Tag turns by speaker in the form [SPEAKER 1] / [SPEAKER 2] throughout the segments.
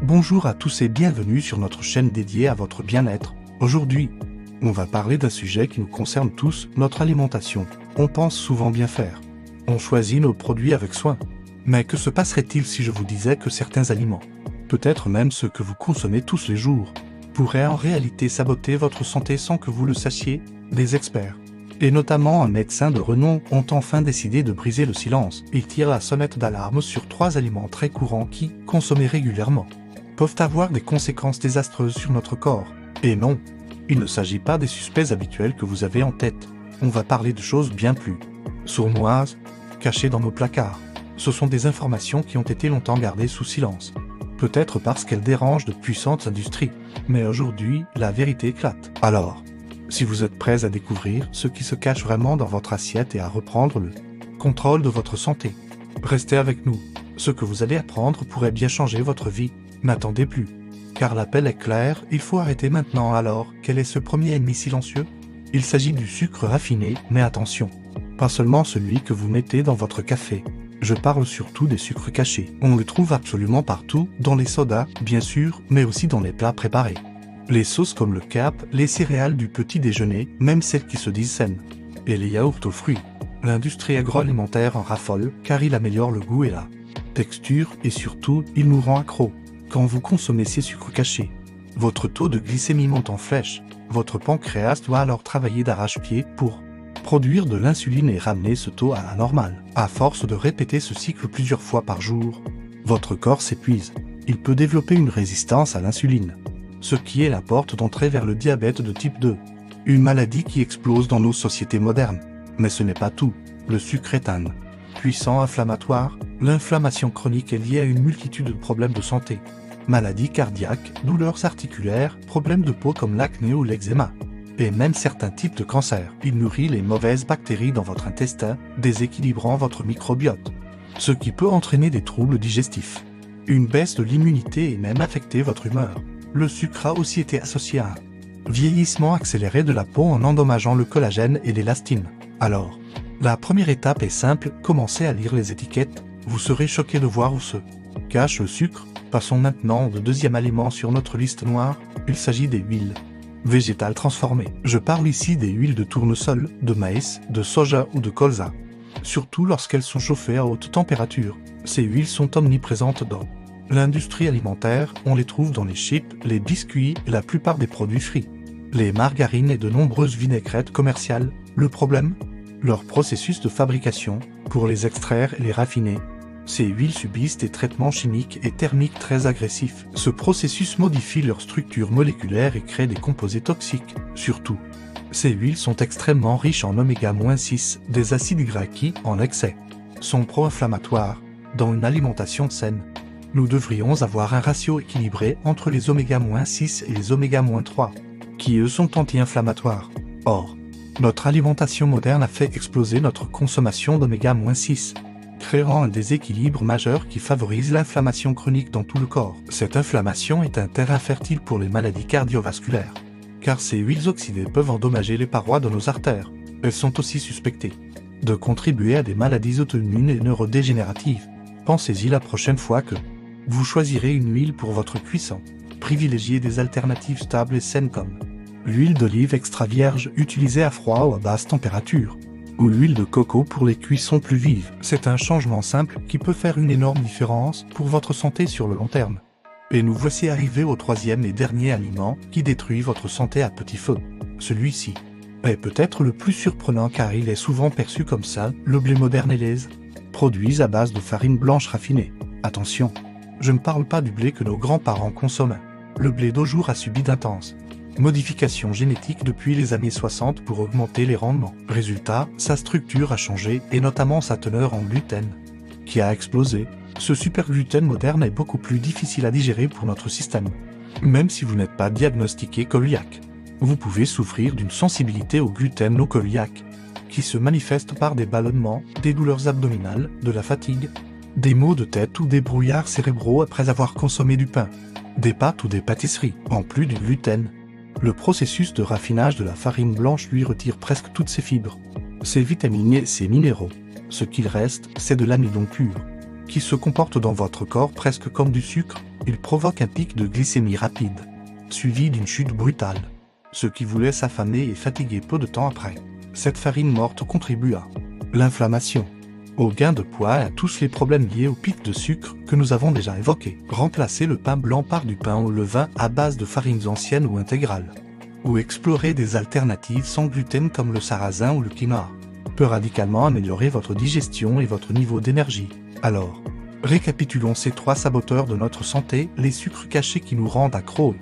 [SPEAKER 1] Bonjour à tous et bienvenue sur notre chaîne dédiée à votre bien-être. Aujourd'hui, on va parler d'un sujet qui nous concerne tous, notre alimentation. On pense souvent bien faire. On choisit nos produits avec soin. Mais que se passerait-il si je vous disais que certains aliments, peut-être même ceux que vous consommez tous les jours, pourraient en réalité saboter votre santé sans que vous le sachiez? Des experts, et notamment un médecin de renom, ont enfin décidé de briser le silence. Ils tirent la sonnette d'alarme sur 3 aliments très courants qui, consommés régulièrement, peuvent avoir des conséquences désastreuses sur notre corps. Et non, il ne s'agit pas des suspects habituels que vous avez en tête. On va parler de choses bien plus sournoises, cachées dans nos placards. Ce sont des informations qui ont été longtemps gardées sous silence. Peut-être parce qu'elles dérangent de puissantes industries. Mais aujourd'hui, la vérité éclate. Alors, si vous êtes prêts à découvrir ce qui se cache vraiment dans votre assiette et à reprendre le contrôle de votre santé, restez avec nous. Ce que vous allez apprendre pourrait bien changer votre vie. N'attendez plus, car l'appel est clair, il faut arrêter maintenant. Alors, quel est ce premier ennemi silencieux? Il s'agit du sucre raffiné, mais attention, pas seulement celui que vous mettez dans votre café. Je parle surtout des sucres cachés. On le trouve absolument partout, dans les sodas, bien sûr, mais aussi dans les plats préparés. Les sauces comme le cap, les céréales du petit déjeuner, même celles qui se disent saines. Et les yaourts aux fruits. L'industrie agroalimentaire en raffole, car il améliore le goût et la texture, et surtout, il nous rend accros. Quand vous consommez ces sucres cachés, votre taux de glycémie monte en flèche. Votre pancréas doit alors travailler d'arrache-pied pour produire de l'insuline et ramener ce taux à la normale. À force de répéter ce cycle plusieurs fois par jour, votre corps s'épuise. Il peut développer une résistance à l'insuline, ce qui est la porte d'entrée vers le diabète de type 2, une maladie qui explose dans nos sociétés modernes. Mais ce n'est pas tout. Le sucre est un puissant inflammatoire. L'inflammation chronique est liée à une multitude de problèmes de santé. Maladies cardiaques, douleurs articulaires, problèmes de peau comme l'acné ou l'eczéma, et même certains types de cancers. Il nourrit les mauvaises bactéries dans votre intestin, déséquilibrant votre microbiote, ce qui peut entraîner des troubles digestifs, une baisse de l'immunité et même affecter votre humeur. Le sucre a aussi été associé à un vieillissement accéléré de la peau en endommageant le collagène et l'élastine. Alors, la première étape est simple, commencez à lire les étiquettes, vous serez choqué de voir où se cache le sucre. Passons maintenant au deuxième aliment sur notre liste noire, il s'agit des huiles végétales transformées. Je parle ici des huiles de tournesol, de maïs, de soja ou de colza. Surtout lorsqu'elles sont chauffées à haute température. Ces huiles sont omniprésentes dans l'industrie alimentaire, on les trouve dans les chips, les biscuits et la plupart des produits frits, les margarines et de nombreuses vinaigrettes commerciales. Le problème? Leur processus de fabrication, pour les extraire et les raffiner. Ces huiles subissent des traitements chimiques et thermiques très agressifs. Ce processus modifie leur structure moléculaire et crée des composés toxiques. Surtout, ces huiles sont extrêmement riches en oméga-6, des acides gras qui, en excès, sont pro-inflammatoires. Dans une alimentation saine, nous devrions avoir un ratio équilibré entre les oméga-6 et les oméga-3, qui eux sont anti-inflammatoires. Or, notre alimentation moderne a fait exploser notre consommation d'oméga-6, créant un déséquilibre majeur qui favorise l'inflammation chronique dans tout le corps. Cette inflammation est un terrain fertile pour les maladies cardiovasculaires, car ces huiles oxydées peuvent endommager les parois de nos artères. Elles sont aussi suspectées de contribuer à des maladies auto-immunes et neurodégénératives. Pensez-y la prochaine fois que vous choisirez une huile pour votre cuisson. Privilégiez des alternatives stables et saines comme l'huile d'olive extra vierge utilisée à froid ou à basse température, ou l'huile de coco pour les cuissons plus vives. C'est un changement simple qui peut faire une énorme différence pour votre santé sur le long terme. Et nous voici arrivés au troisième et dernier aliment qui détruit votre santé à petit feu. Celui-ci est peut-être le plus surprenant car il est souvent perçu comme ça. Le blé moderne et les produits à base de farine blanche raffinée. Attention, je ne parle pas du blé que nos grands-parents consommaient. Le blé d'aujourd'hui a subi d'intenses modifications génétiques depuis les années 60 pour augmenter les rendements. Résultat, sa structure a changé et notamment sa teneur en gluten, qui a explosé. Ce supergluten moderne est beaucoup plus difficile à digérer pour notre système. Même si vous n'êtes pas diagnostiqué cœliaque, vous pouvez souffrir d'une sensibilité au gluten non cœliaque, qui se manifeste par des ballonnements, des douleurs abdominales, de la fatigue, des maux de tête ou des brouillards cérébraux après avoir consommé du pain, des pâtes ou des pâtisseries. En plus du gluten, le processus de raffinage de la farine blanche lui retire presque toutes ses fibres, ses vitamines et ses minéraux. Ce qu'il reste, c'est de l'amidon pur, qui se comporte dans votre corps presque comme du sucre. Il provoque un pic de glycémie rapide, suivi d'une chute brutale, ce qui vous laisse affamé et fatigué peu de temps après. Cette farine morte contribue à l'inflammation, au gain de poids et à tous les problèmes liés au pic de sucre que nous avons déjà évoqués. Remplacez le pain blanc par du pain au levain à base de farines anciennes ou intégrales. Ou explorez des alternatives sans gluten comme le sarrasin ou le quinoa. Peut radicalement améliorer votre digestion et votre niveau d'énergie. Alors, récapitulons ces 3 saboteurs de notre santé, les sucres cachés qui nous rendent accros,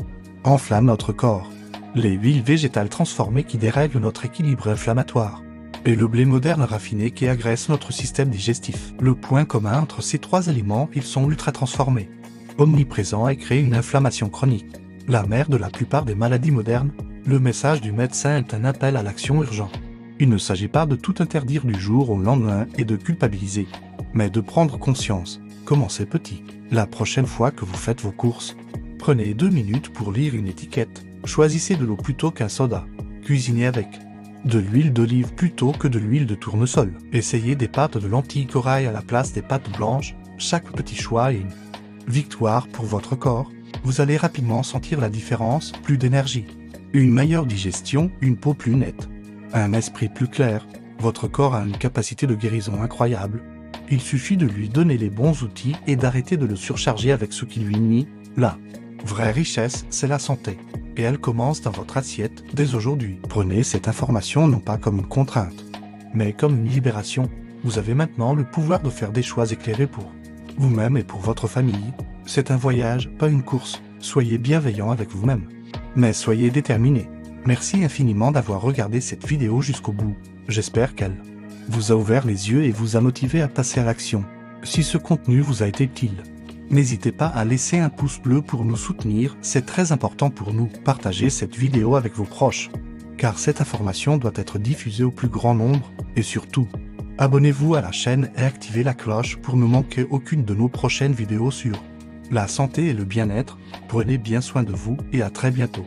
[SPEAKER 1] enflamment notre corps, les huiles végétales transformées qui dérèglent notre équilibre inflammatoire, et le blé moderne raffiné qui agresse notre système digestif. Le point commun entre ces 3 éléments, ils sont ultra transformés, omniprésents et créent une inflammation chronique. La mère de la plupart des maladies modernes, le message du médecin est un appel à l'action urgent. Il ne s'agit pas de tout interdire du jour au lendemain et de culpabiliser, mais de prendre conscience. Commencez petit. La prochaine fois que vous faites vos courses, prenez 2 minutes pour lire une étiquette. Choisissez de l'eau plutôt qu'un soda. Cuisinez avec de l'huile d'olive plutôt que de l'huile de tournesol. Essayez des pâtes de lentilles corail à la place des pâtes blanches. Chaque petit choix est une victoire pour votre corps. Vous allez rapidement sentir la différence, plus d'énergie, une meilleure digestion, une peau plus nette, un esprit plus clair. Votre corps a une capacité de guérison incroyable. Il suffit de lui donner les bons outils et d'arrêter de le surcharger avec ce qui lui nuit. La vraie richesse, c'est la santé. Et elle commence dans votre assiette dès aujourd'hui. Prenez cette information non pas comme une contrainte, mais comme une libération. Vous avez maintenant le pouvoir de faire des choix éclairés pour vous-même et pour votre famille. C'est un voyage, pas une course. Soyez bienveillant avec vous-même, mais soyez déterminé. Merci infiniment d'avoir regardé cette vidéo jusqu'au bout. J'espère qu'elle vous a ouvert les yeux et vous a motivé à passer à l'action. Si ce contenu vous a été utile, n'hésitez pas à laisser un pouce bleu pour nous soutenir, c'est très important pour nous. Partagez cette vidéo avec vos proches, car cette information doit être diffusée au plus grand nombre, et surtout, abonnez-vous à la chaîne et activez la cloche pour ne manquer aucune de nos prochaines vidéos sur la santé et le bien-être. Prenez bien soin de vous et à très bientôt.